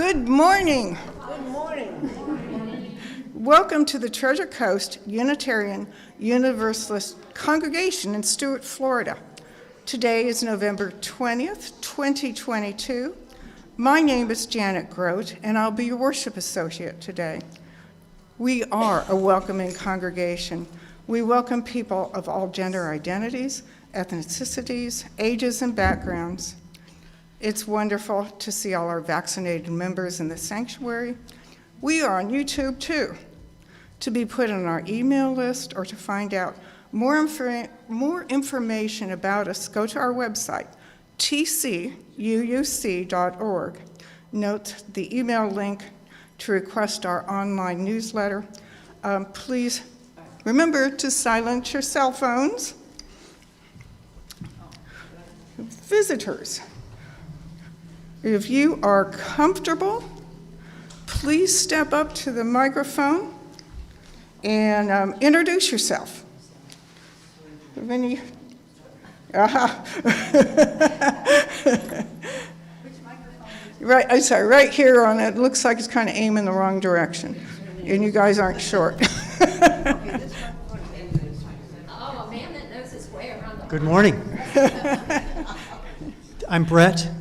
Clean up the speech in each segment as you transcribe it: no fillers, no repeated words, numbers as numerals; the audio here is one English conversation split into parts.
Good morning. Good morning. Welcome to the Treasure Coast Unitarian Universalist Congregation in Stuart, Florida. Today is November 20th, 2022. My name is Janet Groat, and I'll be your worship associate today. We are a welcoming congregation. We welcome people of all gender identities, ethnicities, ages, and backgrounds. It's wonderful to see all our vaccinated members in the sanctuary. We are on YouTube too. To be put on our email list or to find out more information about us, go to our website, tcuuc.org. Note the email link to request our online newsletter. Please remember to silence your cell phones. Visitors, if you are comfortable, please step up to the microphone and introduce yourself. Which microphone? I'm sorry, right here on it. Looks like it's kind of aiming the wrong direction, and you guys aren't short. Oh, a man that knows his way around the Good morning. I'm Brett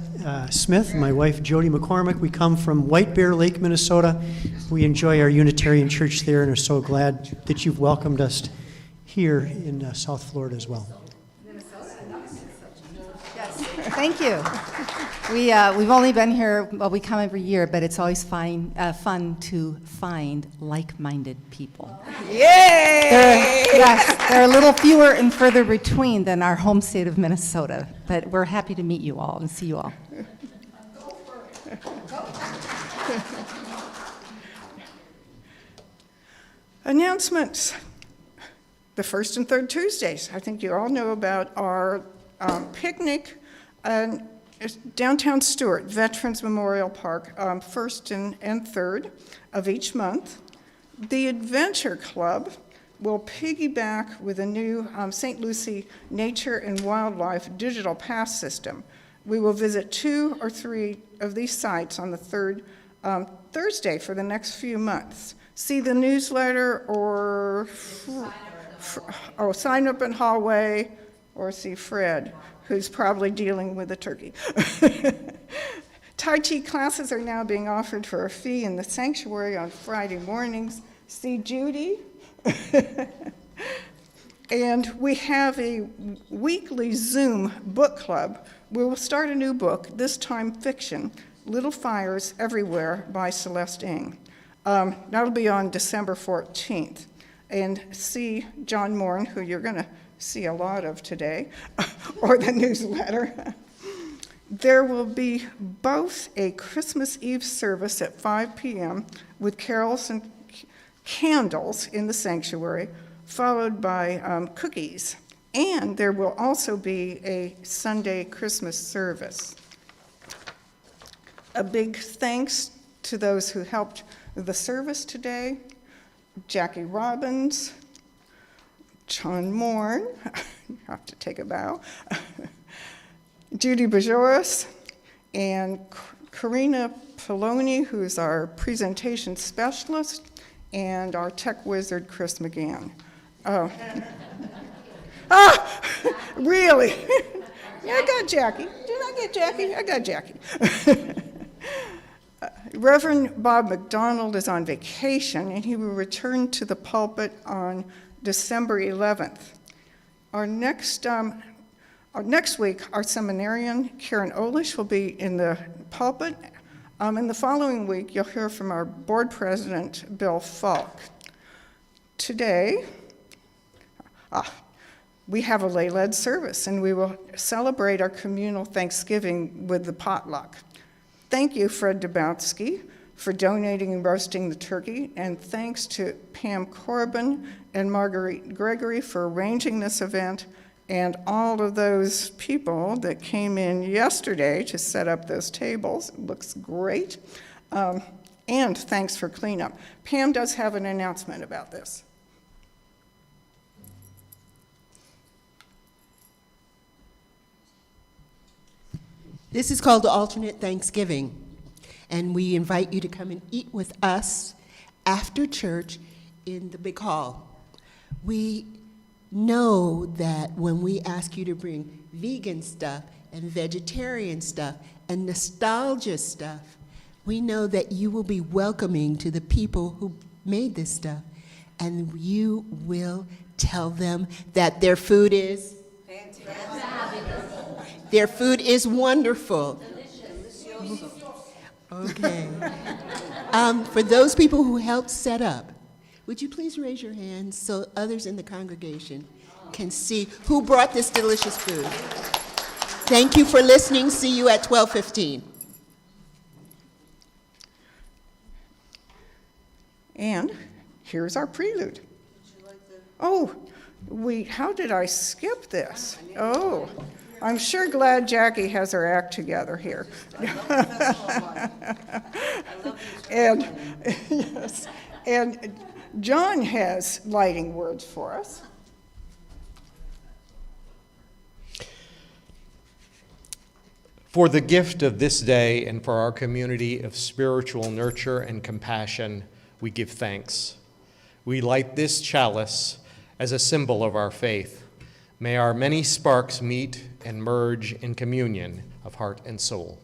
Smith, my wife Jody McCormick. We come from White Bear Lake, Minnesota. We enjoy our Unitarian church there and are so glad that you've welcomed us here in South Florida as well. Yes, thank you. We've only been here, well, we come every year, but it's always fun to find like-minded people. Yay! There are a little fewer and further between than our home state of Minnesota, but we're happy to meet you all and see you all. Announcements. The first and third Tuesdays. I think you all know about our picnic downtown Stuart, Veterans Memorial Park, first and third of each month. The Adventure Club will piggyback with a new St. Lucie Nature and Wildlife digital pass system. We will visit 2 or 3 of these sites on the third Thursday for the next few months. See the newsletter or sign up in hallway or see Fred, who's probably dealing with a turkey. Tai Chi classes are now being offered for a fee in the sanctuary on Friday mornings. See Judy. And we have a weekly Zoom book club. We will start a new book, this time fiction, Little Fires Everywhere by Celeste Ng. That'll be on December 14th. And see John Moran, who you're going to see a lot of today, or the newsletter. There will be both a Christmas Eve service at 5 p.m. with carols and candles in the sanctuary, followed by cookies. And there will also be a Sunday Christmas service. A big thanks to those who helped the service today. Jackie Robbins, John Moore, you have to take a bow, Judy Bajoris, and Karina Poloni, who's our presentation specialist, and our tech wizard, Chris McGann. Oh. Really? Yeah, I got Jackie. Did I get Jackie? I got Jackie. Reverend Bob McDonald is on vacation, and he will return to the pulpit on December 11th. Our next week, our seminarian, Karen Olish, will be in the pulpit. And the following week, you'll hear from our board president, Bill Falk. Today, we have a lay-led service, and we will celebrate our communal Thanksgiving with the potluck. Thank you, Fred Dubowski, for donating and roasting the turkey, and thanks to Pam Corbin and Marguerite Gregory for arranging this event, and all of those people that came in yesterday to set up those tables. It looks great. And thanks for cleanup. Pam does have an announcement about this. This is called the alternate Thanksgiving. And we invite you to come and eat with us after church in the big hall. We know that when we ask you to bring vegan stuff and vegetarian stuff and nostalgia stuff, we know that you will be welcoming to the people who made this stuff, and you will tell them that their food is fantastic. Their food is wonderful. Okay. For those people who helped set up, would you please raise your hands so others in the congregation can see who brought this delicious food? Thank you for listening. See you at 12:15. And here's our prelude. Oh, how did I skip this? Oh, I'm sure glad Jackie has her act together here. And, yes, and John has lighting words for us. For the gift of this day and for our community of spiritual nurture and compassion, we give thanks. We light this chalice as a symbol of our faith. May our many sparks meet and merge in communion of heart and soul.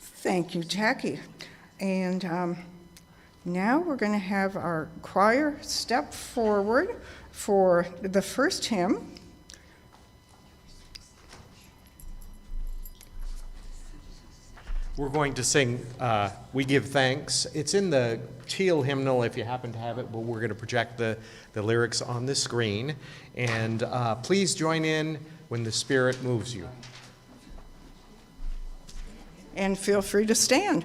Thank you, Jackie. And now we're going to have our choir step forward for the first hymn. We're going to sing We Give Thanks. It's in the teal hymnal if you happen to have it, but we're going to project the lyrics on the screen. And please join in when the Spirit moves you. And feel free to stand.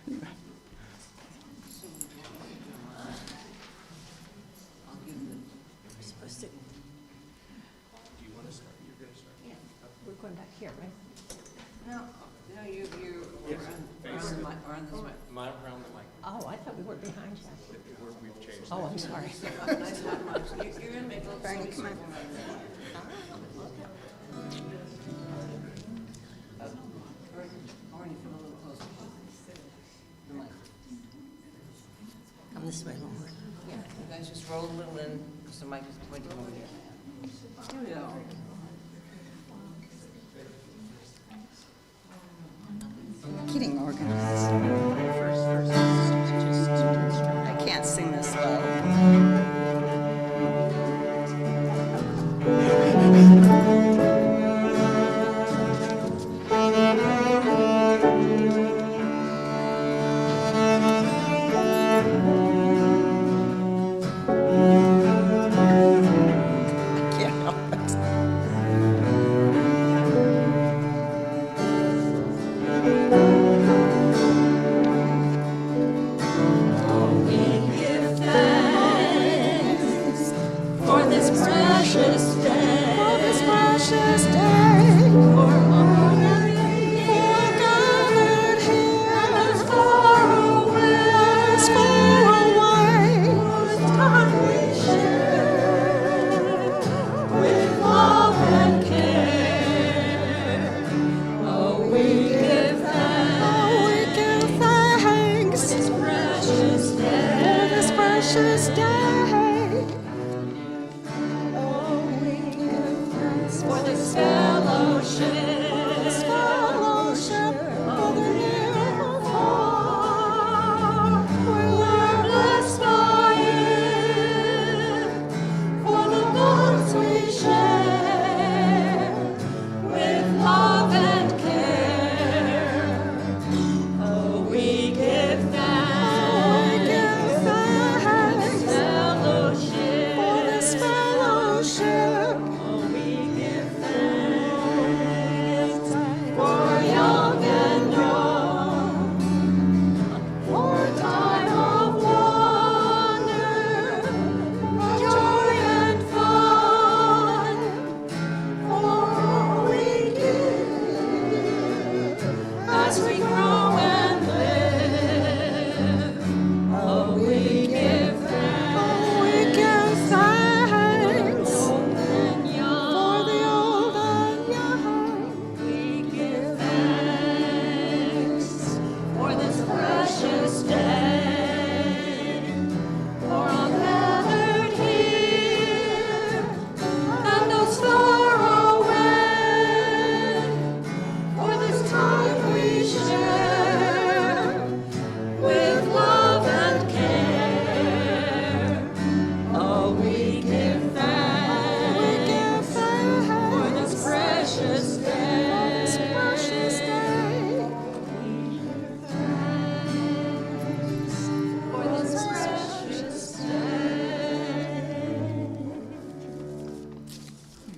We're going back here, right? No, you are on this way. Around the mic. Oh, I thought we were behind you. We've changed. Oh, I'm sorry. Nice hot mics. You're gonna make a little Barney, come on. Come this way, Lord. Yeah, you guys just roll a little in, because the mic is pointing over here. Here we go. Getting organized. First, I can't sing this low.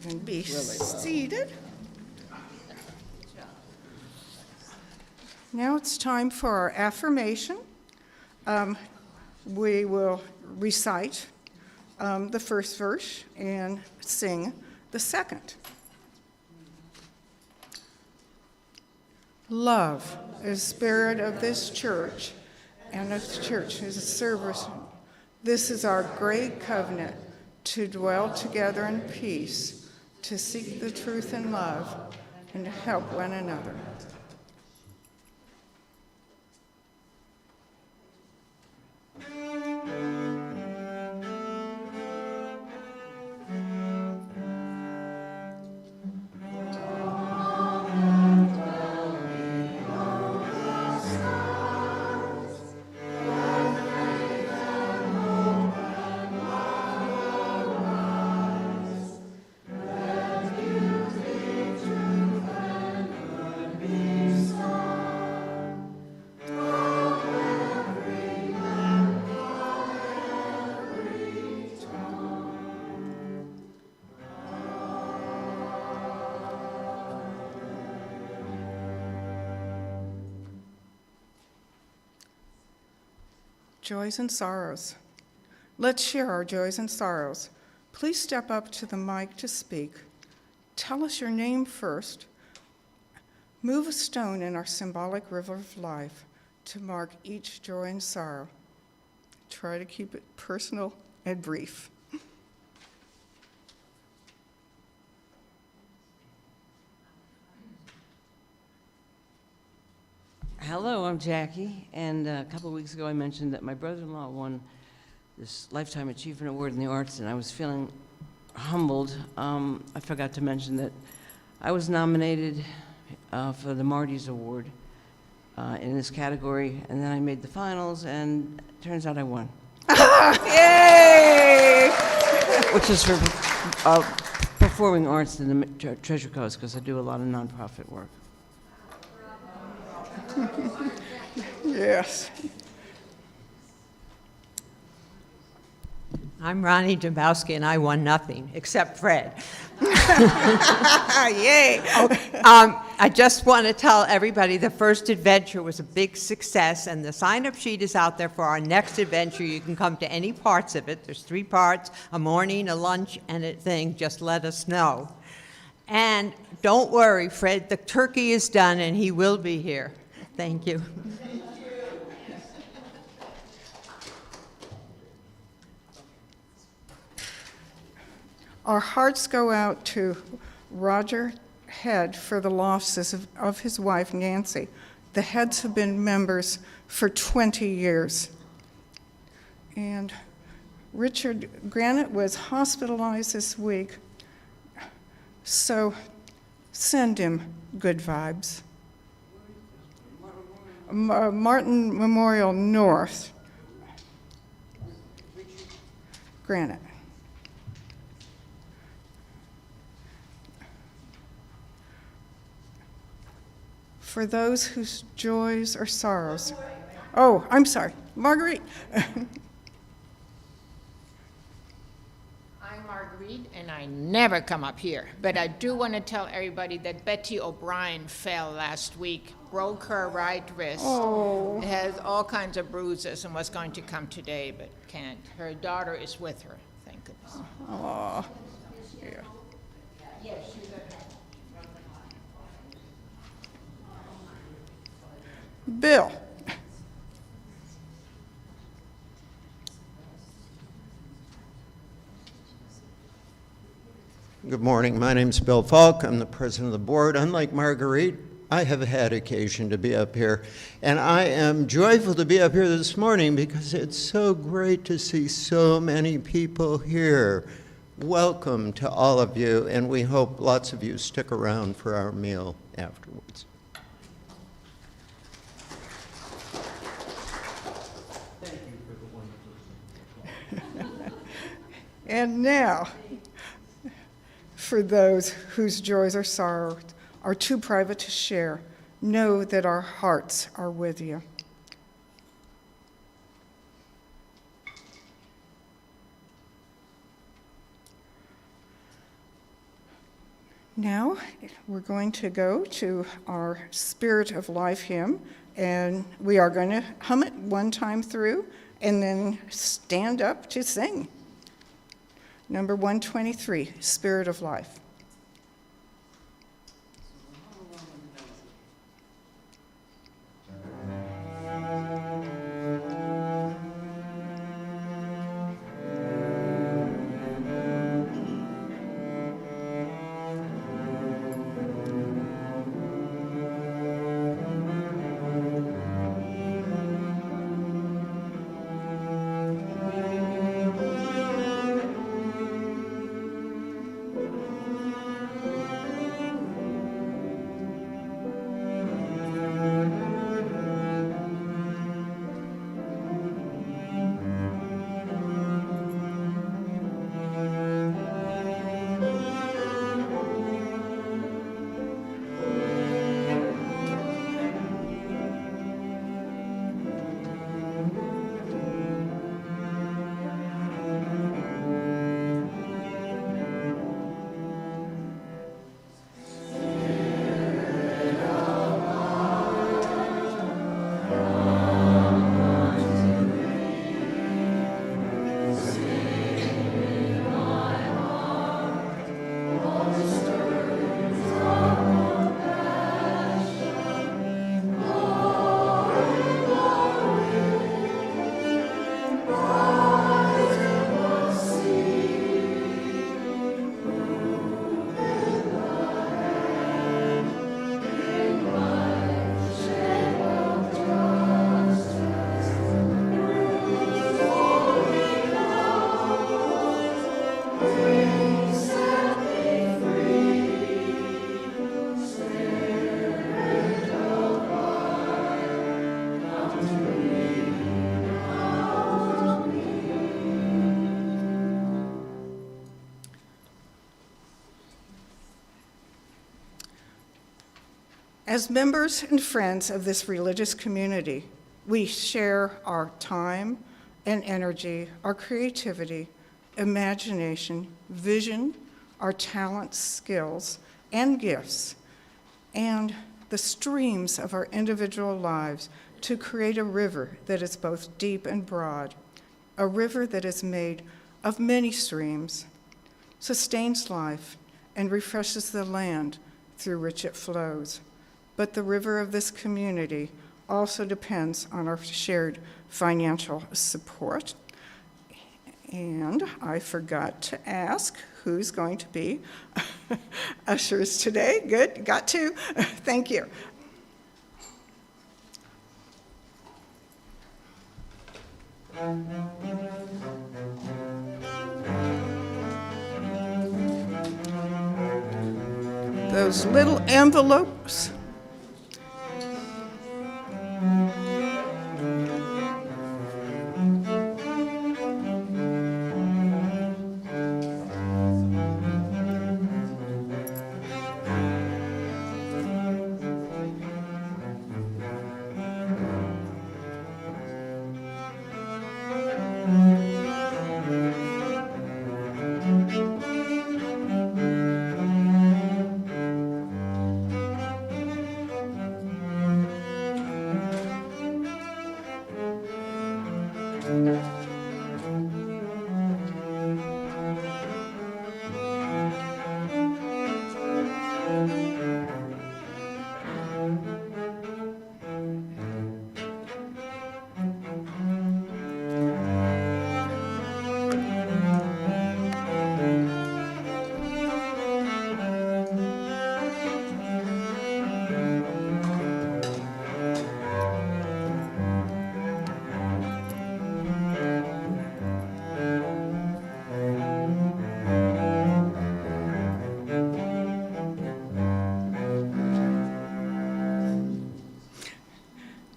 can be seated. Now it's time for our affirmation. We will recite the first verse and sing the second. Love is spirit of this church, and of the church is a service. This is our great covenant, to dwell together in peace, to seek the truth in love, and to help one another. Joys and sorrows. Let's share our joys and sorrows. Please step up to the mic to speak. Tell us your name first. Move a stone in our symbolic river of life to mark each joy and sorrow. Try to keep it personal and brief. Hello, I'm Jackie, and a couple of weeks ago I mentioned that my brother-in-law won this Lifetime Achievement Award in the Arts, and I was feeling humbled. I forgot to mention that I was nominated for the Marty's Award in this category, and then I made the finals, and it turns out I won. Yay! Which is for performing arts in the Treasure Coast, because I do a lot of nonprofit work. Yes. I'm Ronnie Dembowski, and I won nothing, except Fred. Yay! I just want to tell everybody the first adventure was a big success, and the sign-up sheet is out there for our next adventure. You can come to any parts of it. There's 3 parts, a morning, a lunch, and a thing. Just let us know. And don't worry, Fred, the turkey is done, and he will be here. Thank you. Our hearts go out to Roger Head for the losses of his wife, Nancy. The Heads have been members for 20 years. And Richard Granite was hospitalized this week, so send him good vibes. Martin Memorial North. Granite. For those whose joys or sorrows. Oh, I'm sorry, Marguerite. I'm Marguerite, and I never come up here. But I do want to tell everybody that Betty O'Brien fell last week, broke her right wrist. Oh. Has all kinds of bruises and was going to come today, but can't. Her daughter is with her, thank goodness. Aw, yeah. Bill. Good morning. My name's Bill Falk. I'm the president of the board. Unlike Marguerite, I have had occasion to be up here, and I am joyful to be up here this morning because it's so great to see so many people here. Welcome to all of you, and we hope lots of you stick around for our meal afterwards. And now, for those whose joys or sorrows are too private to share, know that our hearts are with you. Now, we're going to go to our Spirit of Life hymn, and we are going to hum it one time through and then stand up to sing. Number 123, Spirit of Life. As members and friends of this religious community, we share our time and energy, our creativity, imagination, vision, our talents, skills, and gifts, and the streams of our individual lives to create a river that is both deep and broad, a river that is made of many streams, sustains life, and refreshes the land through which it flows. But the river of this community also depends on our shared financial support. And I forgot to ask who's going to be ushers today. Good, got to. Thank you. Those little envelopes.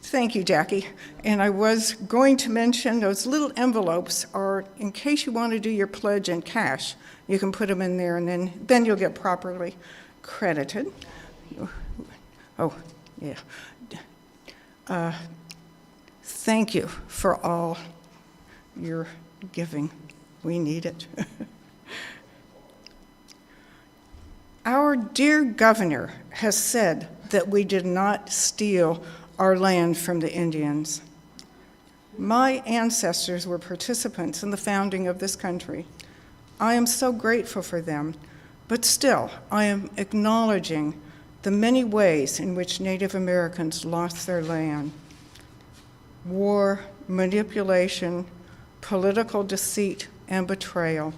Thank you, Jackie. And I was going to mention those little envelopes are in case you want to do your pledge in cash. You can put them in there, and then you'll get properly credited. Oh, yeah. Thank you for all your giving. We need it. Our Our dear governor has said that we did not steal our land from the Indians. My ancestors were participants in the founding of this country. I am so grateful for them, but still, I am acknowledging the many ways in which Native Americans lost their land. War, manipulation, political deceit and betrayal,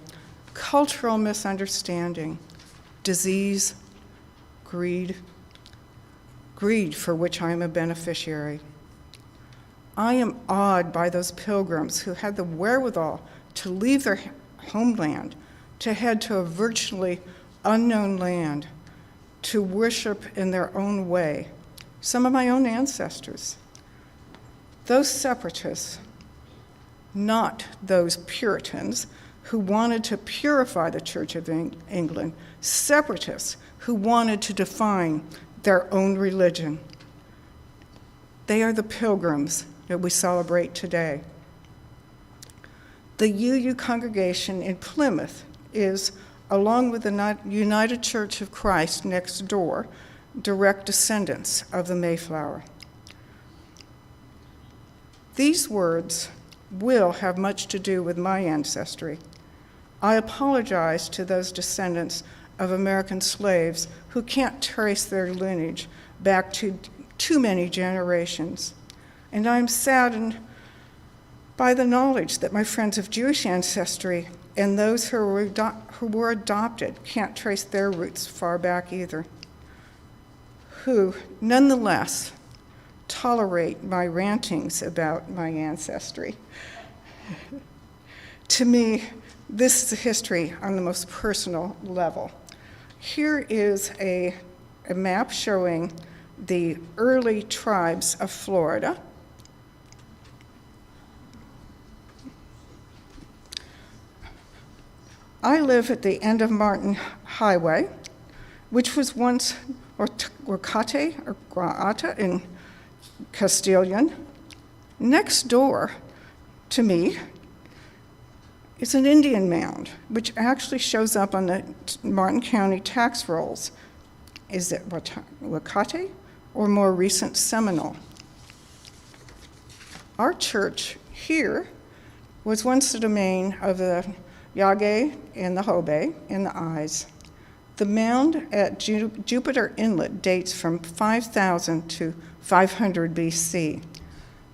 cultural misunderstanding, disease, greed for which I am a beneficiary. I am awed by those pilgrims who had the wherewithal to leave their homeland, to head to a virtually unknown land, to worship in their own way, some of my own ancestors. Those separatists, not those Puritans who wanted to purify the Church of England, separatists who wanted to define their own religion. They are the pilgrims that we celebrate today. The UU congregation in Plymouth is, along with the United Church of Christ next door, direct descendants of the Mayflower. These words will have much to do with my ancestry. I apologize to those descendants of American slaves who can't trace their lineage back to too many generations. And I'm saddened by the knowledge that my friends of Jewish ancestry and those who were adopted can't trace their roots far back either, who nonetheless tolerate my rantings about my ancestry. To me, this is a history on the most personal level. Here is a map showing the early tribes of Florida. I live at the end of Martin Highway, which was once Groat or Groat in Castilian. Next door to me is an Indian mound, which actually shows up on the Martin County tax rolls. Is it Wakate or more recent Seminole? Our church here was once the domain of the Yage and the Hobe and the Eyes. The mound at Jupiter Inlet dates from 5000 to 500 BC.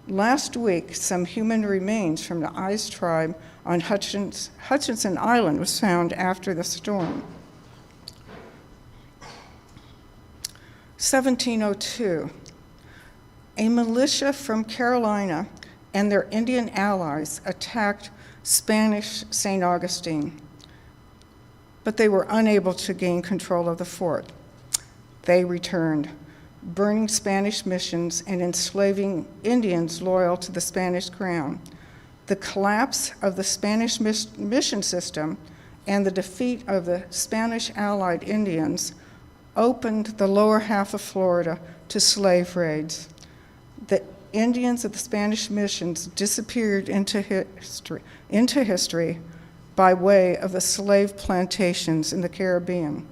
Last week, some human remains from the Eyes tribe on Hutchinson Island was found after the storm. 1702, a militia from Carolina and their Indian allies attacked Spanish St. Augustine, but they were unable to gain control of the fort. They returned, burning Spanish missions and enslaving Indians loyal to the Spanish crown. The collapse of the Spanish mission system and the defeat of the Spanish allied Indians opened the lower half of Florida to slave raids. The Indians of the Spanish missions disappeared into history by way of the slave plantations in the Caribbean.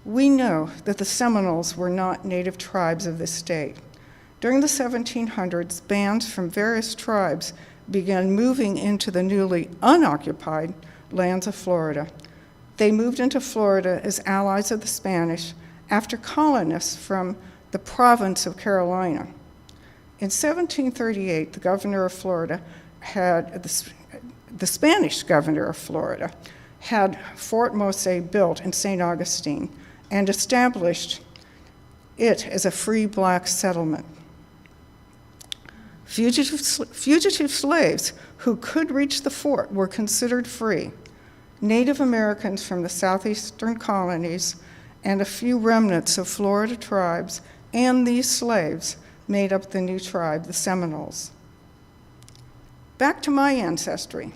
We know that the Seminoles were not native tribes of this state. During the 1700s, bands from various tribes began moving into the newly unoccupied lands of Florida. They moved into Florida as allies of the Spanish after colonists from the province of Carolina. In 1738, the governor of Florida the Spanish governor of Florida had Fort Mose built in St. Augustine and established it as a free black settlement. Fugitive slaves who could reach the fort were considered free. Native Americans from the southeastern colonies and a few remnants of Florida tribes and these slaves made up the new tribe, the Seminoles. Back to my ancestry.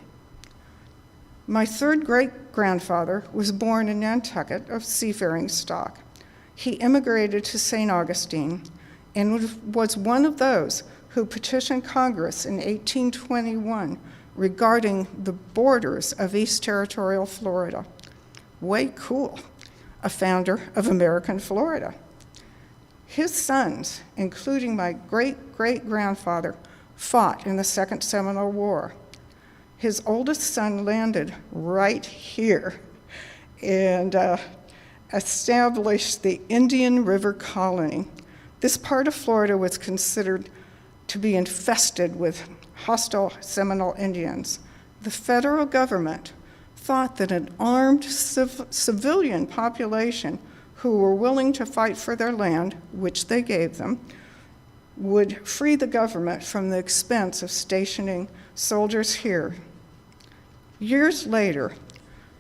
My third great-grandfather was born in Nantucket of seafaring stock. He immigrated to St. Augustine and was one of those who petitioned Congress in 1821 regarding the borders of East Territorial Florida. way cool, a founder of American Florida. His sons, including my great-great-grandfather, fought in the Second Seminole War. His oldest son landed right here and established the Indian River Colony. This part of Florida was considered to be infested with hostile Seminole Indians. The federal government thought that an armed civilian population who were willing to fight for their land, which they gave them, would free the government from the expense of stationing soldiers here. Years later,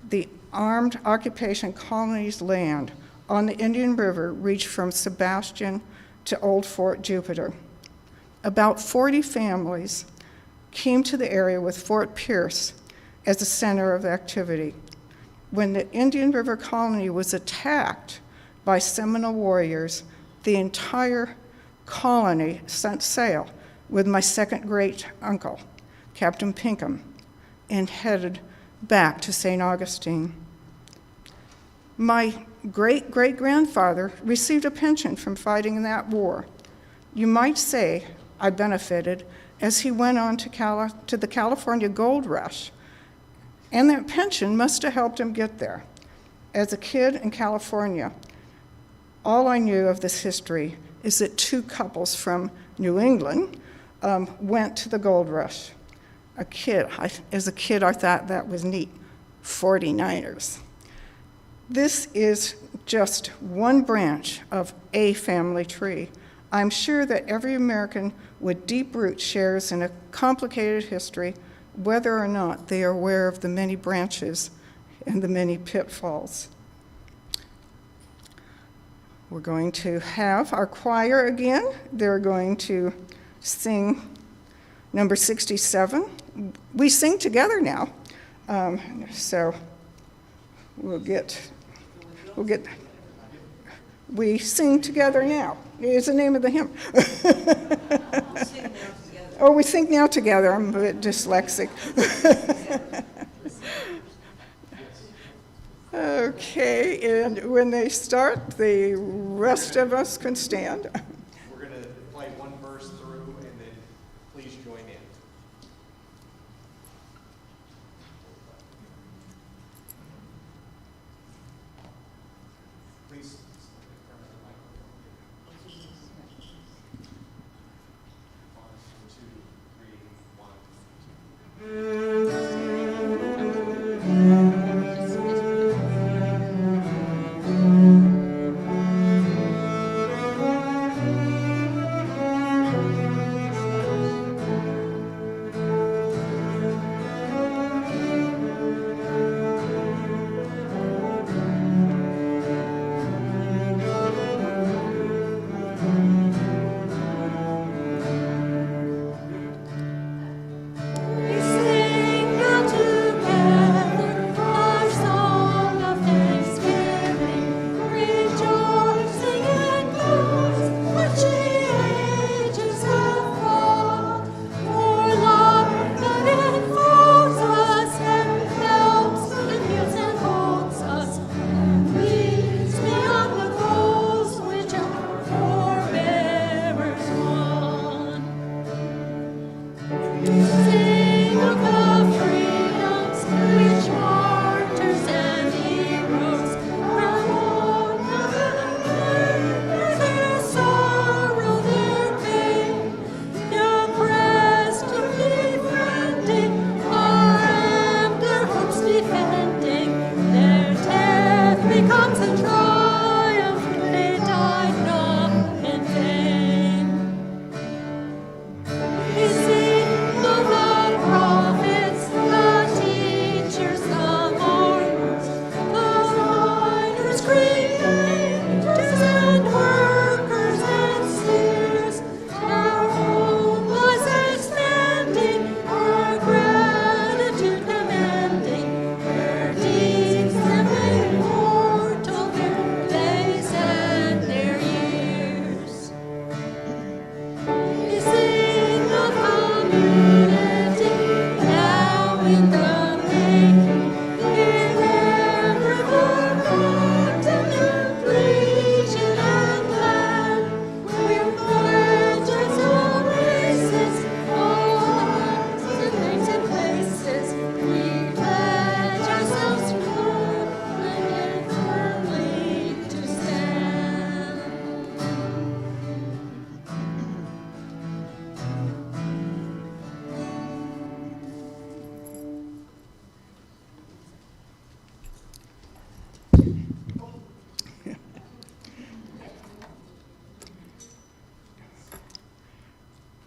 the armed occupation colony's land on the Indian River reached from Sebastian to Old Fort Jupiter. About 40 families came to the area with Fort Pierce as a center of activity. When the Indian River Colony was attacked by Seminole warriors, the entire colony set sail with my second great uncle, Captain Pinkham, and headed back to St. Augustine. My great-great-grandfather received a pension from fighting in that war. You might say I benefited as he went on to the California gold rush, and that pension must have helped him get there. As a kid in California, all I knew of this history is that two couples from New England went to the gold rush. As a kid, I thought that was neat. 49ers. This is just one branch of a family tree. I'm sure that every American with deep roots shares in a complicated history, whether or not they are aware of the many branches and the many pitfalls. We're going to have our choir again. They're going to sing number 67. We sing together now, so we sing together now is the name of the hymn. Oh, we sing now together. I'm a bit dyslexic. Okay, and when they start, the rest of us can stand. We're going to play one verse through, and then please join in. Please.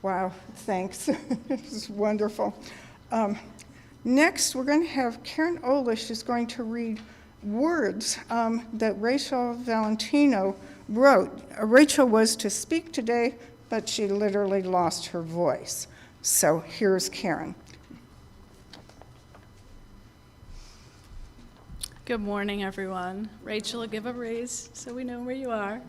Wow, thanks. It's wonderful. Next, we're going to have Karen Olish is going to read words that Rachel Valentino wrote. Rachel was to speak today, but she literally lost her voice. So here's Karen. Good morning, everyone. Rachel, give a raise so we know where you are.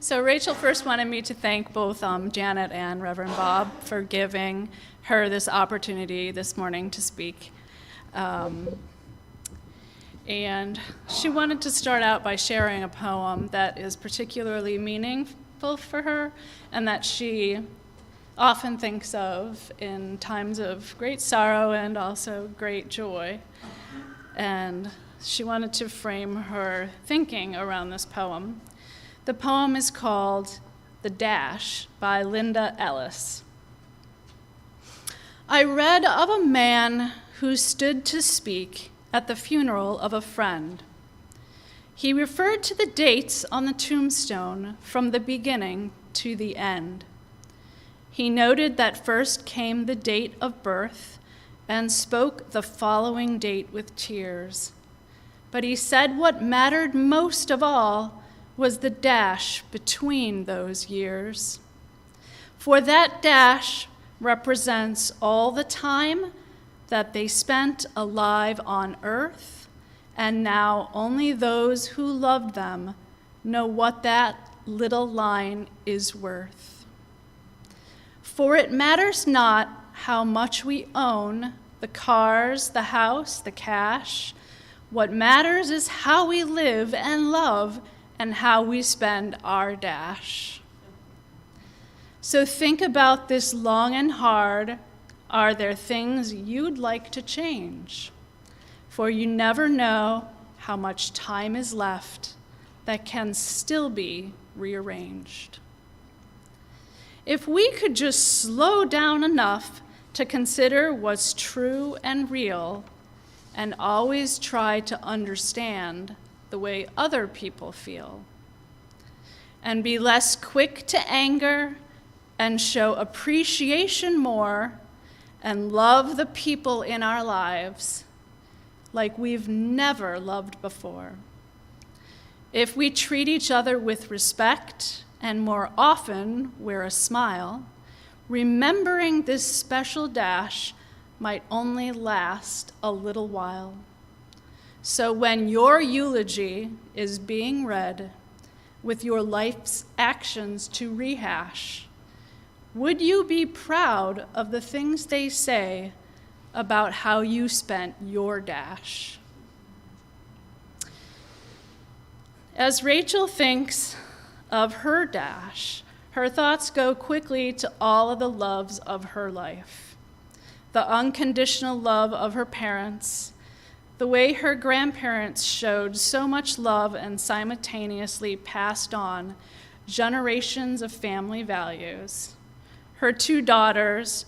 So Rachel first wanted me to thank both Janet and Reverend Bob for giving her this opportunity this morning to speak. And she wanted to start out by sharing a poem that is particularly meaningful for her and that she often thinks of in times of great sorrow and also great joy. And she wanted to frame her thinking around this poem. The poem is called The Dash by Linda Ellis. I read of a man who stood to speak at the funeral of a friend. He referred to the dates on the tombstone from the beginning to the end. He noted that first came the date of birth and spoke the following date with tears. But he said what mattered most of all was the dash between those years. For that dash represents all the time that they spent alive on earth, and now only those who loved them know what that little line is worth. For it matters not how much we own, the cars, the house, the cash. What matters is how we live and love and how we spend our dash. So think about this long and hard. Are there things you'd like to change? For you never know how much time is left that can still be rearranged. If we could just slow down enough to consider what's true and real and always try to understand the way other people feel, and be less quick to anger and show appreciation more and love the people in our lives like we've never loved before. If we treat each other with respect and more often wear a smile, remembering this special dash might only last a little while. So when your eulogy is being read with your life's actions to rehash, would you be proud of the things they say about how you spent your dash? As Rachel thinks of her dash, her thoughts go quickly to all of the loves of her life. The unconditional love of her parents, the way her grandparents showed so much love and simultaneously passed on generations of family values, her 2 daughters,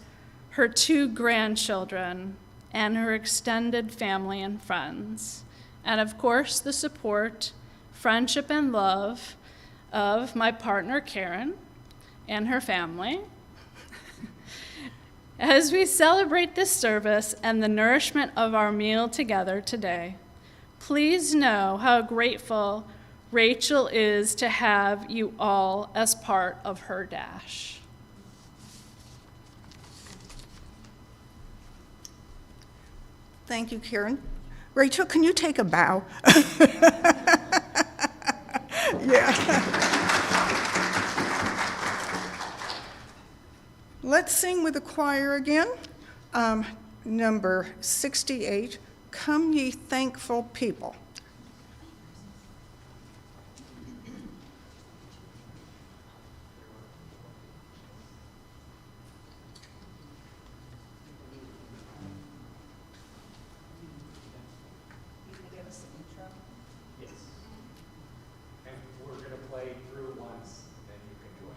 her 2 grandchildren, and her extended family and friends, and of course the support, friendship, and love of my partner Karen and her family. As we celebrate this service and the nourishment of our meal together today, please know how grateful Rachel is to have you all as part of her dash. Thank you, Karen. Rachel, can you take a bow? Yeah. Let's sing with the choir again. Number 68, Come Ye Thankful People. Yes. And we're going to play through once, then you can join.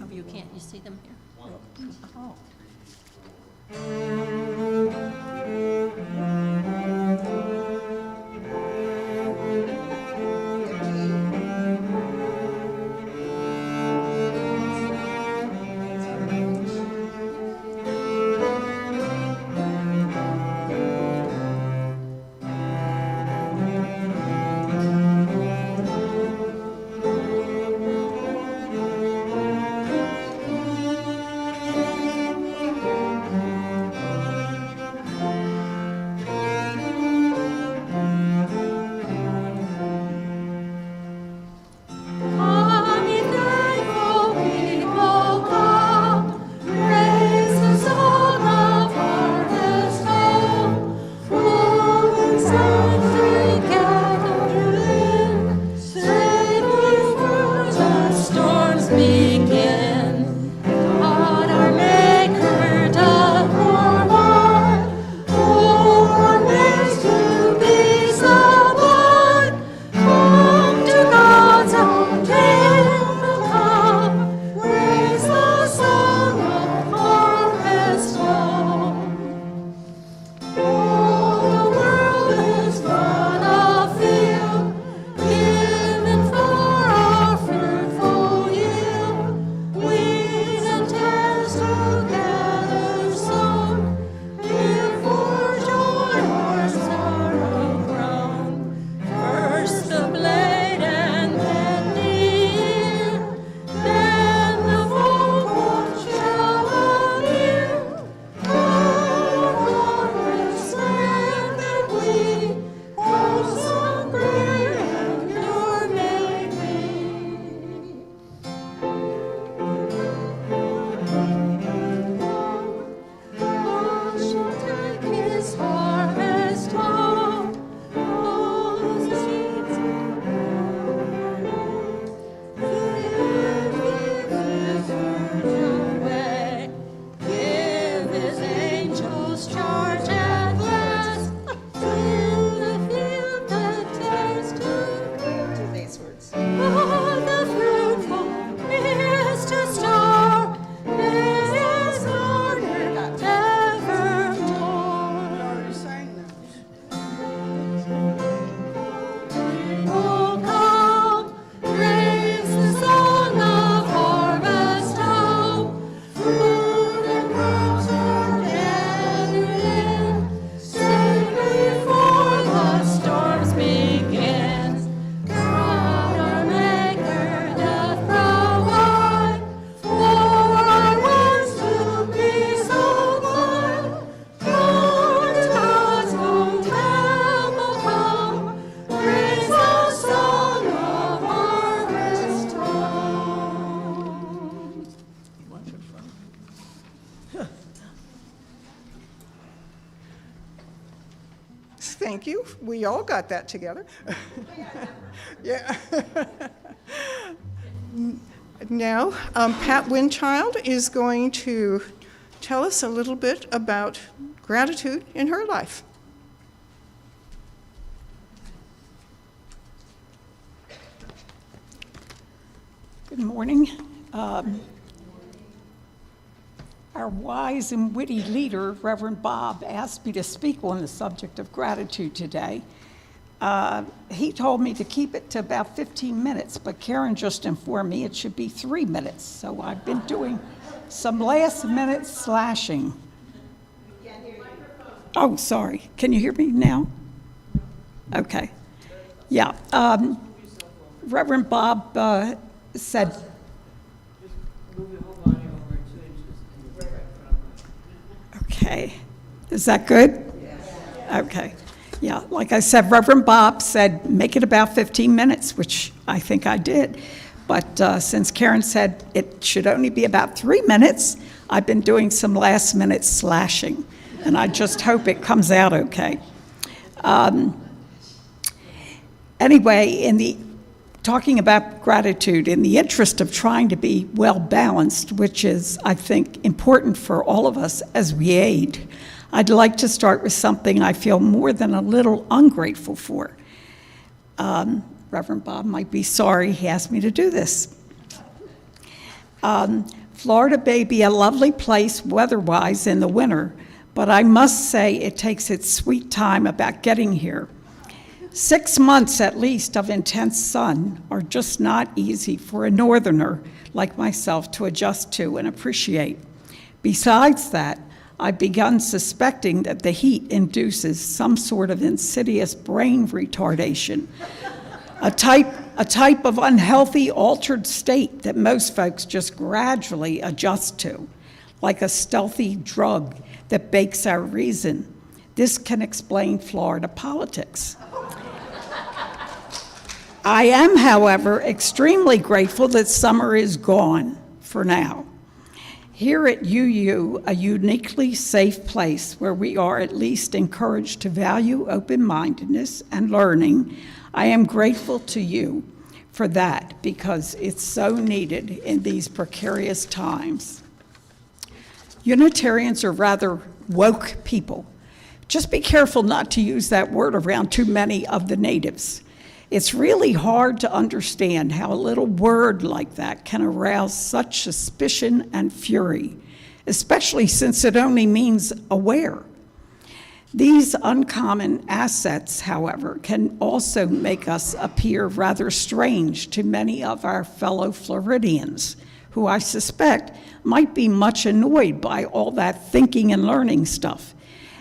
Oh, you can't, you see them here? One, two, Oh. thank you. We all got that together. Yeah. Now, Pat Winchild is going to tell us a little bit about gratitude in her life. Good morning. Our wise and witty leader, Reverend Bob, asked me to speak on the subject of gratitude today. He told me to keep it to about 15 minutes, but Karen just informed me it should be 3 minutes. So I've been doing some last-minute slashing. Oh, sorry. Can you hear me now? Okay. Yeah. Reverend Bob said... Okay. Is that good? Okay. Yeah, like I said, Reverend Bob said make it about 15 minutes, which I think I did. But since Karen said it should only be about 3 minutes, I've been doing some last-minute slashing, and I just hope it comes out okay. Anyway, talking about gratitude, in the interest of trying to be well-balanced, which is, I think, important for all of us as we age, I'd like to start with something I feel more than a little ungrateful for. Reverend Bob might be sorry he asked me to do this. Florida may be a lovely place weather-wise in the winter, but I must say it takes its sweet time about getting here. 6 months at least of intense sun are just not easy for a northerner like myself to adjust to and appreciate. Besides that, I've begun suspecting that the heat induces some sort of insidious brain retardation, a type of unhealthy, altered state that most folks just gradually adjust to, like a stealthy drug that bakes our reason. This can explain Florida politics. I am, however, extremely grateful that summer is gone for now. Here at UU, a uniquely safe place where we are at least encouraged to value open-mindedness and learning, I am grateful to you for that because it's so needed in these precarious times. Unitarians are rather woke people. Just be careful not to use that word around too many of the natives. It's really hard to understand how a little word like that can arouse such suspicion and fury, especially since it only means aware. These uncommon assets, however, can also make us appear rather strange to many of our fellow Floridians, who I suspect might be much annoyed by all that thinking and learning stuff,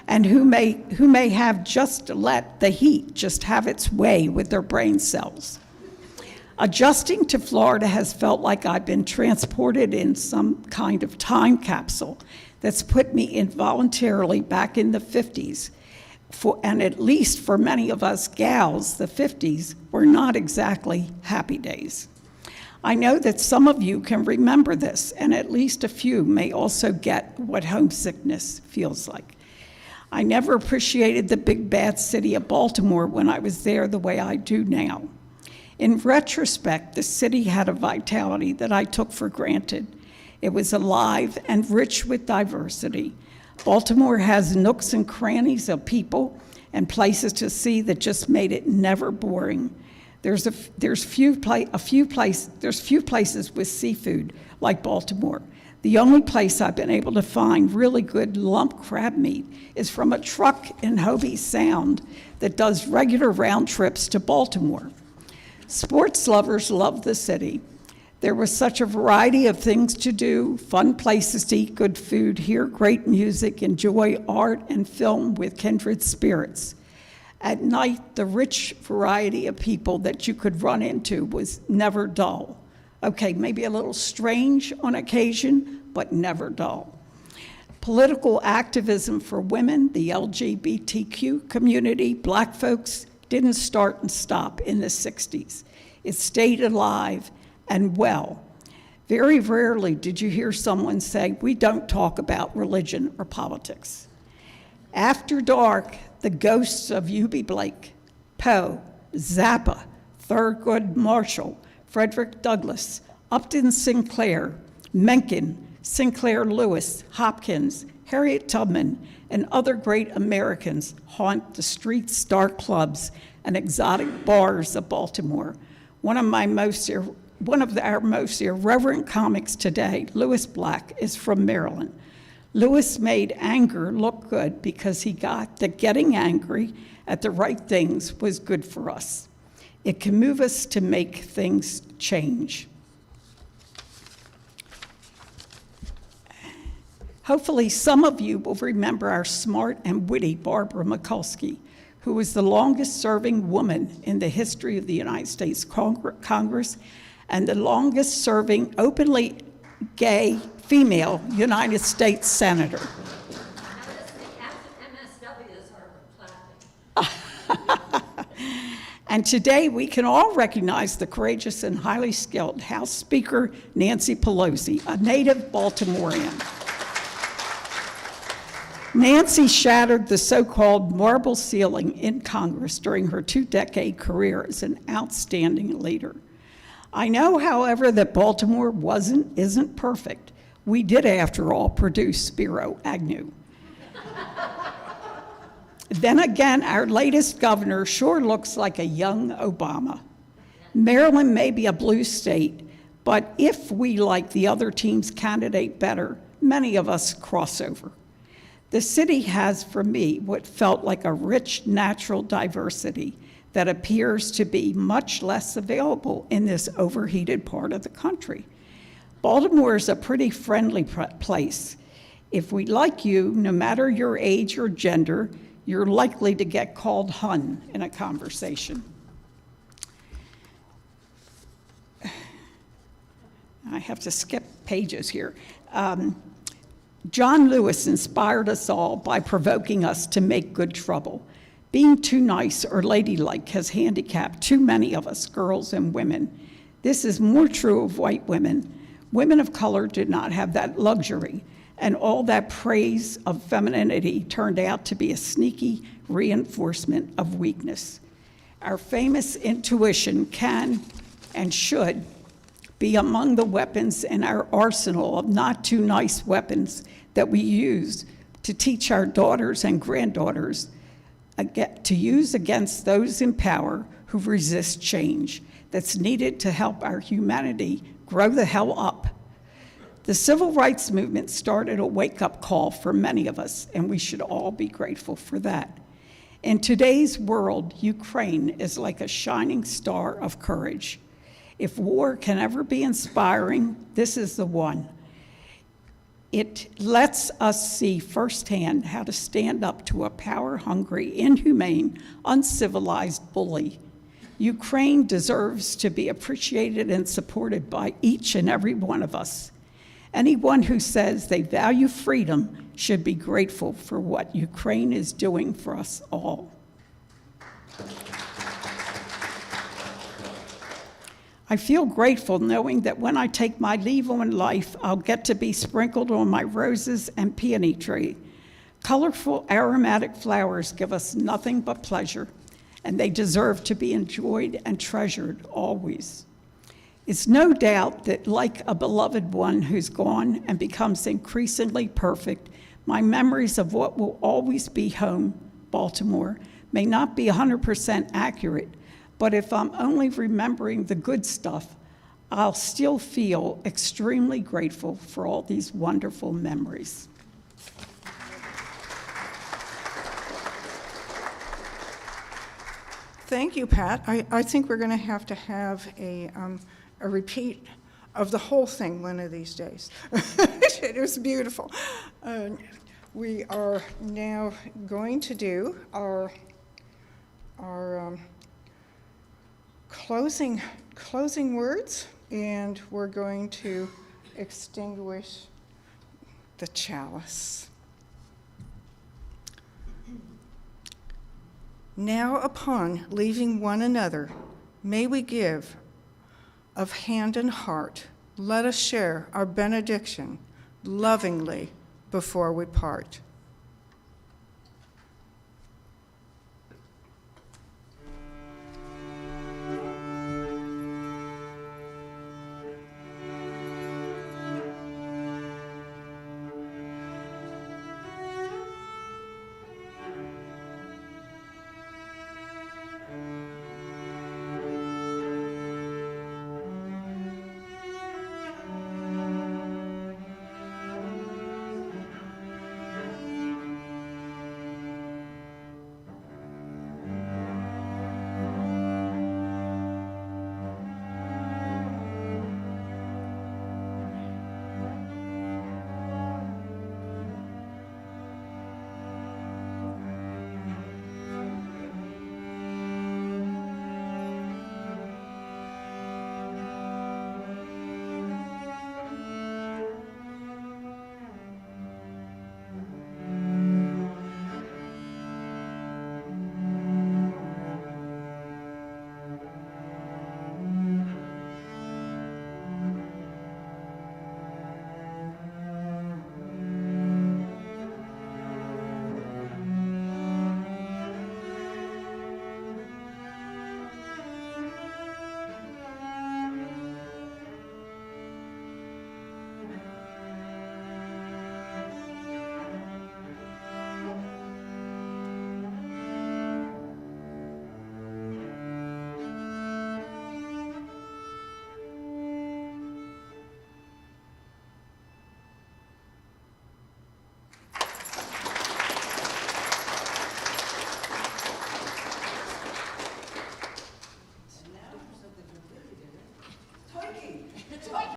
and who may have just let the heat just have its way with their brain cells. Adjusting to Florida has felt like I've been transported in some kind of time capsule that's put me involuntarily back in the 50s. And at least for many of us gals, the 50s were not exactly happy days. I know that some of you can remember this, and at least a few may also get what homesickness feels like. I never appreciated the big bad city of Baltimore when I was there the way I do now. In retrospect, the city had a vitality that I took for granted. It was alive and rich with diversity. Baltimore has nooks and crannies of people and places to see that just made it never boring. There's few places with seafood like Baltimore. The only place I've been able to find really good lump crab meat is from a truck in Hobie Sound that does regular round trips to Baltimore. Sports lovers love the city. There was such a variety of things to do, fun places to eat good food, hear great music, enjoy art and film with kindred spirits. At night, the rich variety of people that you could run into was never dull. Okay, maybe a little strange on occasion, but never dull. Political activism for women, the LGBTQ community, black folks, didn't start and stop in the 60s. It stayed alive and well. Very rarely did you hear someone say, "We don't talk about religion or politics." After dark, the ghosts of Eubie Blake, Poe, Zappa, Thurgood Marshall, Frederick Douglass, Upton Sinclair, Mencken, Sinclair Lewis, Hopkins, Harriet Tubman, and other great Americans haunt the streets, dark clubs, and exotic bars of Baltimore. One of our most irreverent comics today, Lewis Black, is from Maryland. Lewis made anger look good because he got that getting angry at the right things was good for us. It can move us to make things change. Hopefully, some of you will remember our smart and witty Barbara Mikulski, who was the longest-serving woman in the history of the United States Congress and the longest-serving openly gay female United States senator. And today, we can all recognize the courageous and highly skilled House Speaker Nancy Pelosi, a native Baltimorean. Nancy shattered the so-called marble ceiling in Congress during her 2-decade career as an outstanding leader. I know, however, that Baltimore isn't perfect. We did, after all, produce Spiro Agnew. Then again, our latest governor sure looks like a young Obama. Maryland may be a blue state, but if we like the other team's candidate better, many of us cross over. The city has, for me, what felt like a rich natural diversity that appears to be much less available in this overheated part of the country. Baltimore is a pretty friendly place. If we like you, no matter your age or gender, you're likely to get called hun in a conversation. I have to skip pages here. John Lewis inspired us all by provoking us to make good trouble. Being too nice or ladylike has handicapped too many of us, girls and women. This is more true of white women. Women of color did not have that luxury, and all that praise of femininity turned out to be a sneaky reinforcement of weakness. Our famous intuition can and should be among the weapons in our arsenal of not too nice weapons that we use to teach our daughters and granddaughters to use against those in power who resist change that's needed to help our humanity grow the hell up. The civil rights movement started a wake-up call for many of us, and we should all be grateful for that. In today's world, Ukraine is like a shining star of courage. If war can ever be inspiring, this is the one. It lets us see firsthand how to stand up to a power-hungry, inhumane, uncivilized bully. Ukraine deserves to be appreciated and supported by each and every one of us. Anyone who says they value freedom should be grateful for what Ukraine is doing for us all. I feel grateful knowing that when I take my leave on life, I'll get to be sprinkled on my roses and peony tree. Colorful, aromatic flowers give us nothing but pleasure, and they deserve to be enjoyed and treasured always. It's no doubt that, like a beloved one who's gone and becomes increasingly perfect, my memories of what will always be home, Baltimore, may not be 100% accurate, but if I'm only remembering the good stuff, I'll still feel extremely grateful for all these wonderful memories. Thank you, Pat. I think we're going to have a repeat of the whole thing one of these days. It was beautiful. We are now going to do our closing words, and we're going to extinguish the chalice. Now upon leaving one another, may we give of hand and heart. Let us share our benediction lovingly before we part.